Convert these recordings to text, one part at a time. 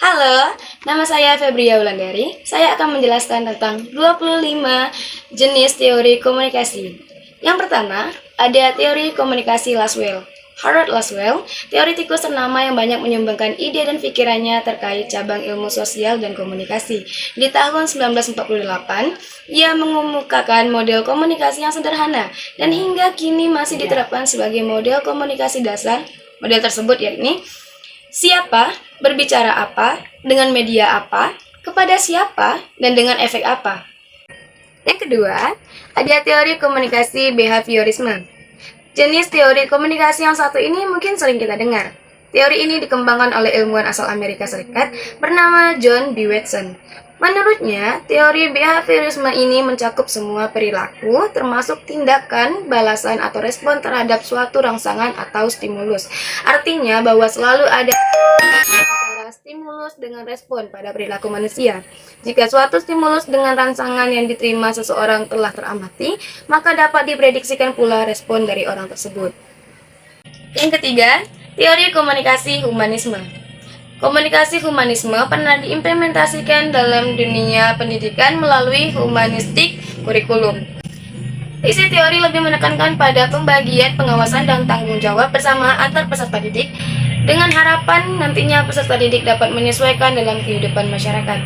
Halo, nama saya Febria Wulandari. Saya akan menjelaskan tentang 25 jenis teori komunikasi. Yang pertama, ada teori komunikasi Laswell. Harold Laswell, teoritikus ternama yang banyak menyumbangkan ide dan pikirannya terkait cabang ilmu sosial dan komunikasi. Di tahun 1948, ia mengemukakan model komunikasi yang sederhana dan hingga kini masih diterapkan sebagai model komunikasi dasar. Model tersebut yakni siapa, berbicara apa, dengan media apa, kepada siapa, dan dengan efek apa. Yang kedua, ada teori komunikasi behaviorisme. Jenis teori komunikasi yang satu ini mungkin sering kita dengar. Teori ini dikembangkan oleh ilmuwan asal Amerika Serikat bernama John B. Watson. Menurutnya, teori behaviorisme ini mencakup semua perilaku, termasuk tindakan, balasan, atau respon terhadap suatu rangsangan atau stimulus. Artinya bahwa selalu ada antara stimulus dengan respon pada perilaku manusia. Jika suatu stimulus dengan rangsangan yang diterima seseorang telah teramati, maka dapat diprediksikan pula respon dari orang tersebut. Yang ketiga, teori komunikasi humanisme. Komunikasi humanisme pernah diimplementasikan dalam dunia pendidikan melalui humanistik kurikulum. Isi teori lebih menekankan pada pembagian pengawasan dan tanggung jawab bersama antar peserta didik, dengan harapan nantinya peserta didik dapat menyesuaikan dalam kehidupan masyarakat.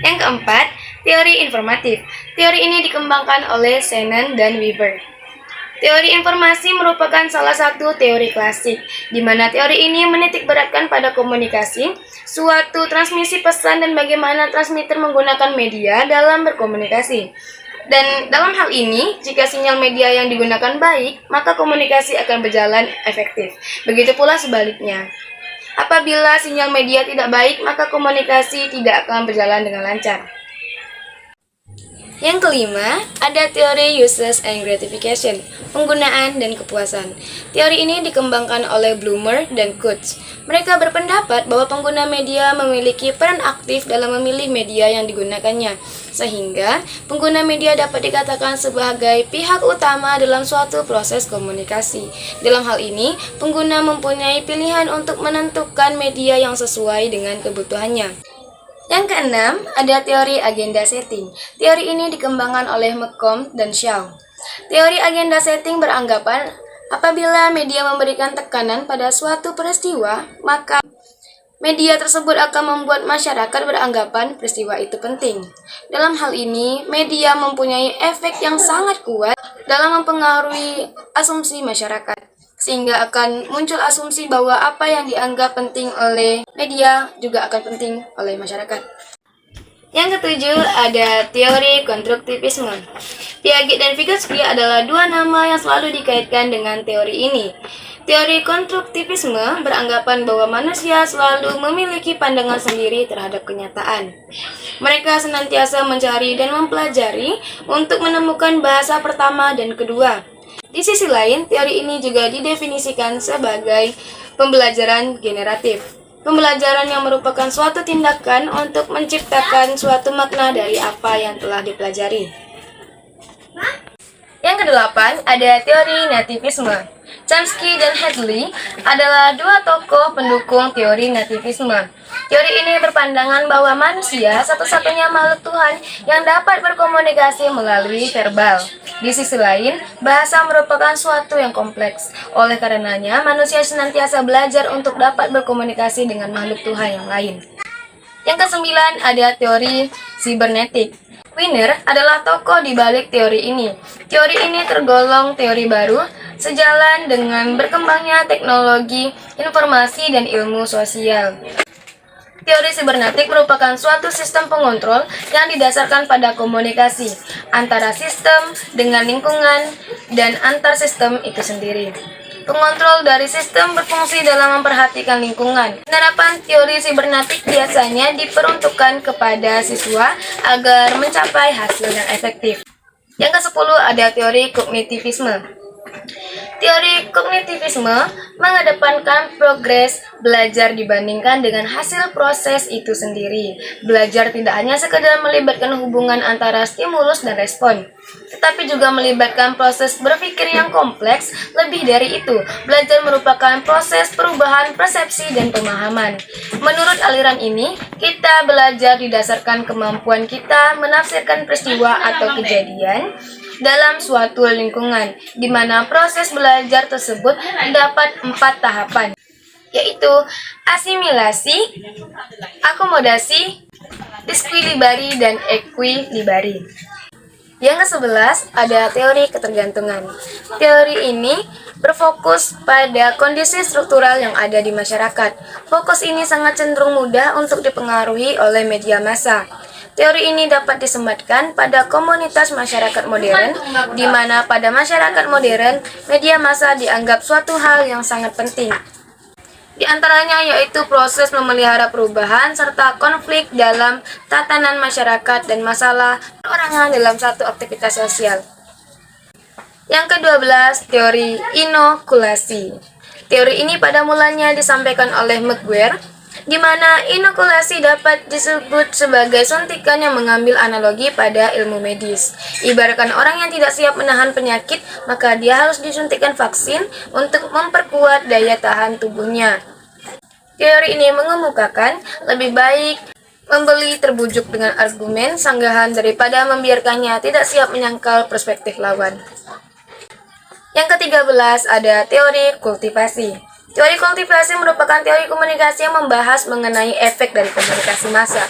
Yang keempat, teori informatif. Teori ini dikembangkan oleh Shannon dan Weaver. Teori informasi merupakan salah satu teori klasik, di mana teori ini menitik beratkan pada komunikasi, suatu transmisi pesan dan bagaimana transmitter menggunakan media dalam berkomunikasi. Dan dalam hal ini, jika sinyal media yang digunakan baik, maka komunikasi akan berjalan efektif. Begitu pula sebaliknya. Apabila sinyal media tidak baik, maka komunikasi tidak akan berjalan dengan lancar. Yang kelima, ada teori uses and gratification, penggunaan dan kepuasan. Teori ini dikembangkan oleh Bloomer dan Coates. Mereka berpendapat bahwa pengguna media memiliki peran aktif dalam memilih media yang digunakannya, sehingga pengguna media dapat dikatakan sebagai pihak utama dalam suatu proses komunikasi. Dalam hal ini, pengguna mempunyai pilihan untuk menentukan media yang sesuai dengan kebutuhannya. Yang keenam, ada teori agenda setting. Teori ini dikembangkan oleh McComb dan Shaw. Teori agenda setting beranggapan apabila media memberikan tekanan pada suatu peristiwa, maka media tersebut akan membuat masyarakat beranggapan peristiwa itu penting. Dalam hal ini, media mempunyai efek yang sangat kuat dalam mempengaruhi asumsi masyarakat, sehingga akan muncul asumsi bahwa apa yang dianggap penting oleh media juga akan penting oleh masyarakat. Yang ketujuh, ada teori konstruktivisme. Piaget dan Vygotsky adalah dua nama yang selalu dikaitkan dengan teori ini. Teori konstruktivisme beranggapan bahwa manusia selalu memiliki pandangan sendiri terhadap kenyataan. Mereka senantiasa mencari dan mempelajari untuk menemukan bahasa pertama dan kedua. Di sisi lain, teori ini juga didefinisikan sebagai pembelajaran generatif. Pembelajaran yang merupakan suatu tindakan untuk menciptakan suatu makna dari apa yang telah dipelajari. Yang kedelapan, ada teori nativisme. Chomsky dan Hadley adalah dua tokoh pendukung teori nativisme. Teori ini berpandangan bahwa manusia satu-satunya makhluk Tuhan yang dapat berkomunikasi melalui verbal. Di sisi lain, bahasa merupakan suatu yang kompleks. Oleh karenanya, manusia senantiasa belajar untuk dapat berkomunikasi dengan makhluk Tuhan yang lain. Yang kesembilan, ada teori sibernetik. Wiener adalah tokoh di balik teori ini. Teori ini tergolong teori baru, sejalan dengan berkembangnya teknologi, informasi, dan ilmu sosial. Teori sibernetik merupakan suatu sistem pengontrol yang didasarkan pada komunikasi antara sistem dengan lingkungan dan antar sistem itu sendiri. Pengontrol dari sistem berfungsi dalam memperhatikan lingkungan. Penerapan teori sibernetik biasanya diperuntukkan kepada siswa agar mencapai hasil yang efektif. Yang ke-10 ada teori kognitivisme. Teori kognitivisme mengedepankan progres belajar dibandingkan dengan hasil proses itu sendiri. Belajar tidak hanya sekedar melibatkan hubungan antara stimulus dan respon, tetapi juga melibatkan proses berpikir yang kompleks. Lebih dari itu, belajar merupakan proses perubahan persepsi dan pemahaman. Menurut aliran ini, kita belajar didasarkan kemampuan kita menafsirkan peristiwa atau kejadian dalam suatu lingkungan, di mana proses belajar tersebut mendapat 4 tahapan, yaitu asimilasi, akomodasi, disquilibari, dan equilibari. Yang ke-11 ada teori ketergantungan. Teori ini berfokus pada kondisi struktural yang ada di masyarakat. Fokus ini sangat cenderung mudah untuk dipengaruhi oleh media massa. Teori ini dapat disematkan pada komunitas masyarakat modern, di mana pada masyarakat modern, media massa dianggap suatu hal yang sangat penting. Di antaranya yaitu proses memelihara perubahan serta konflik dalam tatanan masyarakat dan masalah perorangan dalam satu aktivitas sosial. Yang ke-12, teori inokulasi. Teori ini pada mulanya disampaikan oleh McGuire, di mana inokulasi dapat disebut sebagai suntikan yang mengambil analogi pada ilmu medis. Ibaratkan orang yang tidak siap menahan penyakit, maka dia harus disuntikkan vaksin untuk memperkuat daya tahan tubuhnya. Teori ini mengemukakan lebih baik membeli terbujuk dengan argumen sanggahan daripada membiarkannya tidak siap menyangkal perspektif lawan. Yang ke-13 ada teori kultivasi. Teori kultivasi merupakan teori komunikasi yang membahas mengenai efek dari komunikasi massa.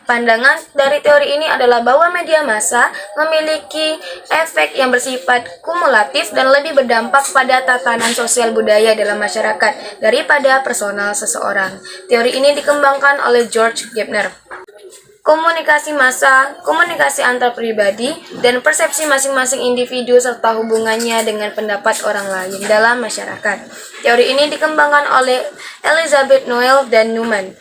Pandangan dari teori ini adalah bahwa media massa memiliki efek yang bersifat kumulatif dan lebih berdampak pada tatanan sosial budaya dalam masyarakat daripada personal seseorang. Teori ini dikembangkan oleh George Gardner. Komunikasi massa, komunikasi antar pribadi, dan persepsi masing-masing individu serta hubungannya dengan pendapat orang lain dalam masyarakat. Teori ini dikembangkan oleh Elizabeth Noel dan Newman.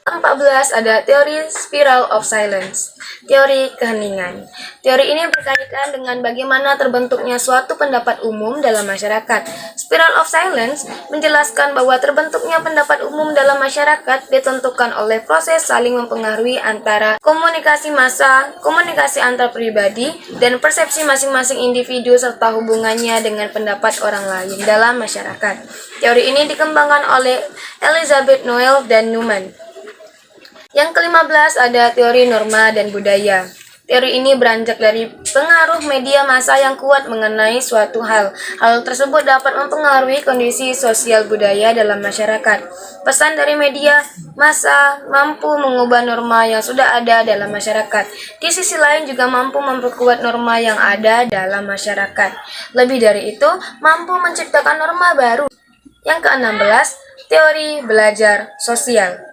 14 ada teori spiral of silence, teori keheningan. Teori ini berkaitan dengan bagaimana terbentuknya suatu pendapat umum dalam masyarakat. Spiral of silence menjelaskan bahwa terbentuknya pendapat umum dalam masyarakat ditentukan oleh proses saling mempengaruhi antara komunikasi massa, komunikasi antar pribadi, dan persepsi masing-masing individu serta hubungannya dengan pendapat orang lain dalam masyarakat. Teori ini dikembangkan oleh Elizabeth Noel dan Newman. Yang ke-15 ada teori norma dan budaya. Teori ini beranjak dari pengaruh media massa yang kuat mengenai suatu hal. Hal tersebut dapat mempengaruhi kondisi sosial budaya dalam masyarakat. Pesan dari media massa mampu mengubah norma yang sudah ada dalam masyarakat. Di sisi lain juga mampu memperkuat norma yang ada dalam masyarakat. Lebih dari itu, mampu menciptakan norma baru. Yang ke-16, teori belajar sosial.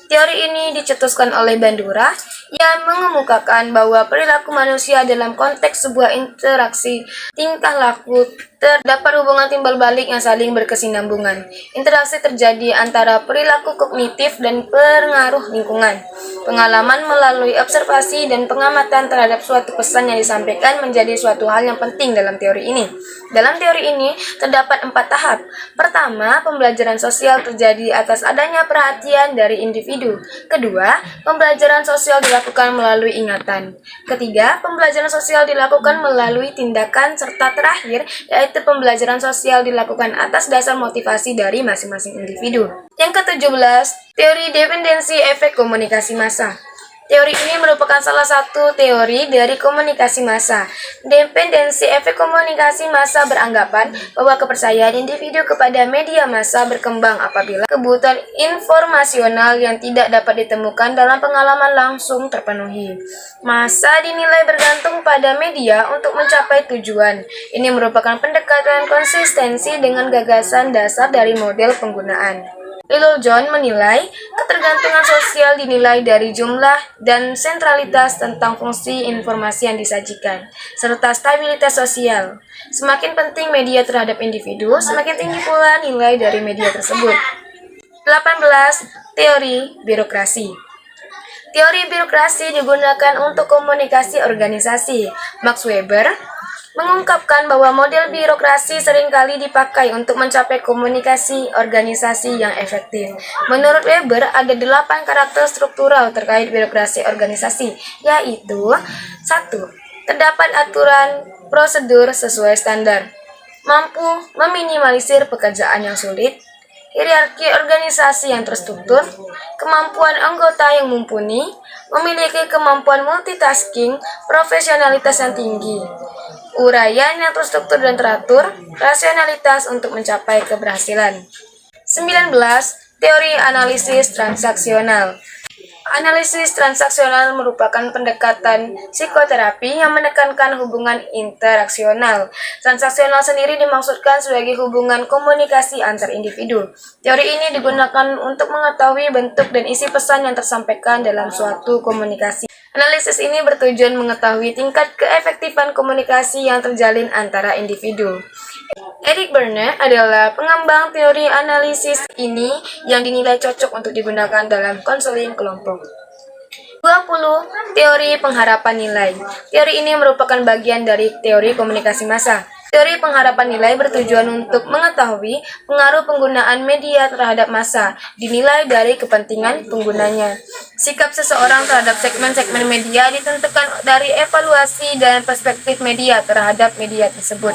Teori ini dicetuskan oleh Bandura yang mengemukakan bahwa perilaku manusia dalam konteks sebuah interaksi tingkah laku terdapat hubungan timbal balik yang saling berkesinambungan. Interaksi terjadi antara perilaku kognitif dan pengaruh lingkungan. Pengalaman melalui observasi dan pengamatan terhadap suatu pesan yang disampaikan menjadi suatu hal yang penting dalam teori ini. Dalam teori ini terdapat 4 tahap. Pertama, pembelajaran sosial terjadi atas adanya perhatian dari individu. Kedua, pembelajaran sosial dilakukan melalui ingatan. Ketiga, pembelajaran sosial dilakukan melalui tindakan. Serta terakhir, yaitu pembelajaran sosial dilakukan atas dasar motivasi dari masing-masing individu. Yang ke-17, teori dependensi efek komunikasi massa. Teori ini merupakan salah satu teori dari komunikasi massa. Dependensi efek komunikasi massa beranggapan bahwa kepercayaan individu kepada media massa berkembang apabila kebutuhan informasional yang tidak dapat ditemukan dalam pengalaman langsung terpenuhi. Massa dinilai bergantung pada media untuk mencapai tujuan. Ini merupakan pendekatan konsistensi dengan gagasan dasar dari model penggunaan. Littlejohn menilai ketergantungan sosial dinilai dari jumlah dan sentralitas tentang fungsi informasi yang disajikan, serta stabilitas sosial. Semakin penting media terhadap individu, semakin tinggi pula nilai dari media tersebut. 18. Teori birokrasi. Teori birokrasi digunakan untuk komunikasi organisasi. Max Weber mengungkapkan bahwa model birokrasi seringkali dipakai untuk mencapai komunikasi organisasi yang efektif. Menurut Weber, ada 8 karakter struktural terkait birokrasi organisasi, yaitu 1. Terdapat aturan prosedur sesuai standar, mampu meminimalisir pekerjaan yang sulit, hierarki organisasi yang terstruktur, kemampuan anggota yang mumpuni, memiliki kemampuan multitasking, profesionalitas yang tinggi, uraian yang terstruktur dan teratur, rasionalitas untuk mencapai keberhasilan. 19. Teori analisis transaksional. Analisis transaksional merupakan pendekatan psikoterapi yang menekankan hubungan interaksional. Transaksional sendiri dimaksudkan sebagai hubungan komunikasi antar individu. Teori ini digunakan untuk mengetahui bentuk dan isi pesan yang tersampaikan dalam suatu komunikasi. Analisis ini bertujuan mengetahui tingkat keefektifan komunikasi yang terjalin antara individu. Eric Berne adalah pengembang teori analisis ini yang dinilai cocok untuk digunakan dalam konseling kelompok. 20. Teori pengharapan nilai. Teori ini merupakan bagian dari teori komunikasi massa. Teori pengharapan nilai bertujuan untuk mengetahui pengaruh penggunaan media terhadap massa, dinilai dari kepentingan penggunanya. Sikap seseorang terhadap segmen-segmen media ditentukan dari evaluasi dan perspektif media terhadap media tersebut.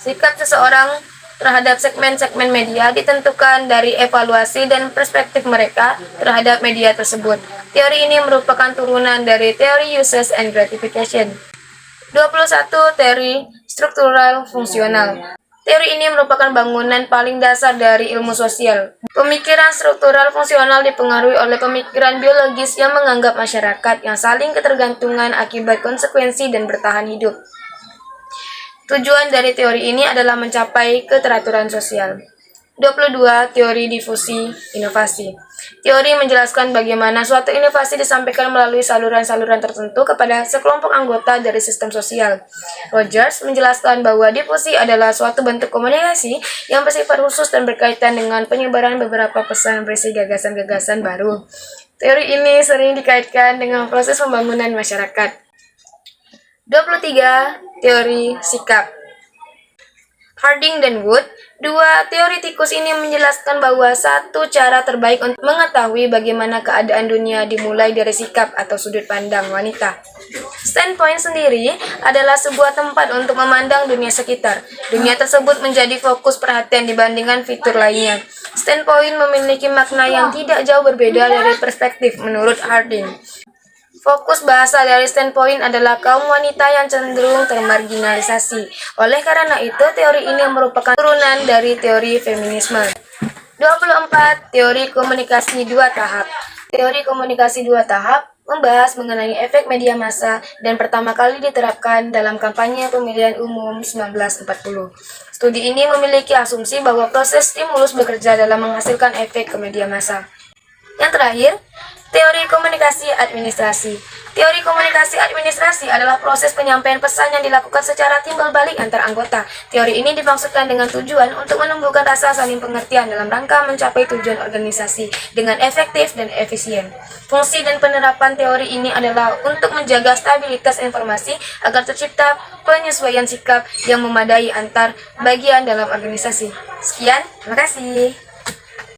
Sikap seseorang terhadap segmen-segmen media ditentukan dari evaluasi dan perspektif mereka terhadap media tersebut. Teori ini merupakan turunan dari teori uses and gratification. 21. Teori struktural fungsional. Teori ini merupakan bangunan paling dasar dari ilmu sosial. Pemikiran struktural fungsional dipengaruhi oleh pemikiran biologis yang menganggap masyarakat yang saling ketergantungan akibat konsekuensi dan bertahan hidup. Tujuan dari teori ini adalah mencapai keteraturan sosial. 22. Teori difusi inovasi. Teori menjelaskan bagaimana suatu inovasi disampaikan melalui saluran-saluran tertentu kepada sekelompok anggota dari sistem sosial. Rogers menjelaskan bahwa difusi adalah suatu bentuk komunikasi yang bersifat khusus dan berkaitan dengan penyebaran beberapa pesan berisi gagasan-gagasan baru. Teori ini sering dikaitkan dengan proses pembangunan masyarakat. 23. Teori sikap. Harding dan Wood, dua teoritikus ini menjelaskan bahwa satu cara terbaik untuk mengetahui bagaimana keadaan dunia dimulai dari sikap atau sudut pandang wanita. Standpoint sendiri adalah sebuah tempat untuk memandang dunia sekitar. Dunia tersebut menjadi fokus perhatian dibandingkan fitur lainnya. Standpoint memiliki makna yang tidak jauh berbeda dari perspektif menurut Harding. Fokus bahasa dari standpoint adalah kaum wanita yang cenderung termarginalisasi. Oleh karena itu, teori ini merupakan turunan dari teori feminisme. 24. Teori komunikasi dua tahap. Teori komunikasi dua tahap membahas mengenai efek media massa dan pertama kali diterapkan dalam kampanye pemilihan umum 1940. Studi ini memiliki asumsi bahwa proses stimulus bekerja dalam menghasilkan efek ke media massa. Yang terakhir, teori komunikasi administrasi. Teori komunikasi administrasi adalah proses penyampaian pesan yang dilakukan secara timbal balik antar anggota. Teori ini dimaksudkan dengan tujuan untuk menumbuhkan rasa saling pengertian dalam rangka mencapai tujuan organisasi dengan efektif dan efisien. Fungsi dan penerapan teori ini adalah untuk menjaga stabilitas informasi agar tercipta penyesuaian sikap yang memadai antar bagian dalam organisasi. Sekian, terima kasih.